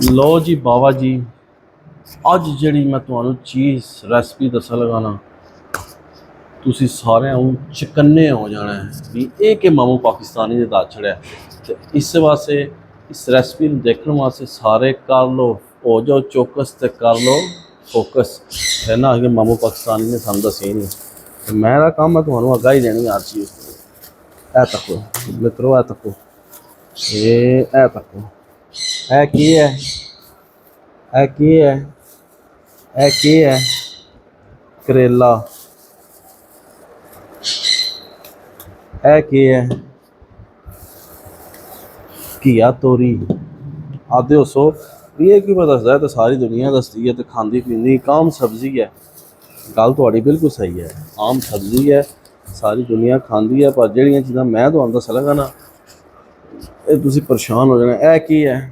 ਲੋ ਜੀ ਬਾਬਾ ਜੀ, ਅੱਜ ਜਿਹੜੀ ਮੈਂ ਤੁਹਾਨੂੰ ਚੀਜ਼ ਰੈਸਪੀ ਦੱਸਣ ਲੱਗਾ ਨਾ, ਤੁਸੀਂ ਸਾਰਿਆਂ ਨੂੰ ਚਕੰਨੇ ਹੋ ਜਾਣਾ ਹੈ ਵੀ ਇਹ ਕਿ ਮਾਮੂ ਪਾਕਿਸਤਾਨੀ ਦੇ ਦੱਸ ਛੜਿਆ। ਤੇ ਇਸ ਵਾਸਤੇ ਇਸ ਰੈਸਪੀ ਨੂੰ ਦੇਖਣ ਵਾਸਤੇ ਸਾਰੇ ਕਰ ਲਓ, ਹੋ ਜਾਓ ਚੌਕਸ ਤੇ ਕਰ ਲਓ ਫੋਕਸ। ਹੈ ਨਾ ਕਿ ਮਾਮੂ ਪਾਕਿਸਤਾਨੀ ਨੇ ਸਾਨੂੰ ਦੱਸਿਆ ਹੀ ਨਹੀਂ, ਤੇ ਮੇਰਾ ਕੰਮ ਹੈ ਤੁਹਾਨੂੰ ਅੱਗਾ ਹੀ ਦੇਣੀ ਹਰ ਚੀਜ਼। ਇਹ ਤੱਕੋ ਮਿੱਤਰੋ, ਇਹ ਤੱਕੋ, ਇਹ ਤੱਕੋ, ਇਹ ਕੀ ਹੈ, ਇਹ ਕੀ ਹੈ, ਇਹ ਕੀ ਹੈ? ਕਰੇਲਾ। ਇਹ ਕੀ ਹੈ? ਘੀਆ ਤੋਰੀ। ਆਦੇ ਦੱਸੋ ਵੀ ਇਹ ਕਿਵੇਂ ਦੱਸਦਾ ਹੈ? ਤਾਂ ਸਾਰੀ ਦੁਨੀਆ ਦੱਸਦੀ ਹੈ ਤੇ ਖਾਂਦੀ ਪੀਂਦੀ ਆਮ ਸਬਜ਼ੀ ਹੈ। ਗੱਲ ਤੁਹਾਡੀ ਬਿਲਕੁਲ ਸਹੀ ਹੈ, ਆਮ ਸਬਜ਼ੀ ਹੈ, ਸਾਰੀ ਦੁਨੀਆ ਖਾਂਦੀ ਹੈ। ਪਰ ਜਿਹੜੀਆਂ ਚੀਜ਼ਾਂ ਮੈਂ ਤੁਹਾਨੂੰ ਦੱਸ ਲਗਾ ਨਾ, ਇਹ ਤੁਸੀਂ ਪਰੇਸ਼ਾਨ ਹੋ ਜਾਣਾ। ਇਹ ਕੀ ਹੈ?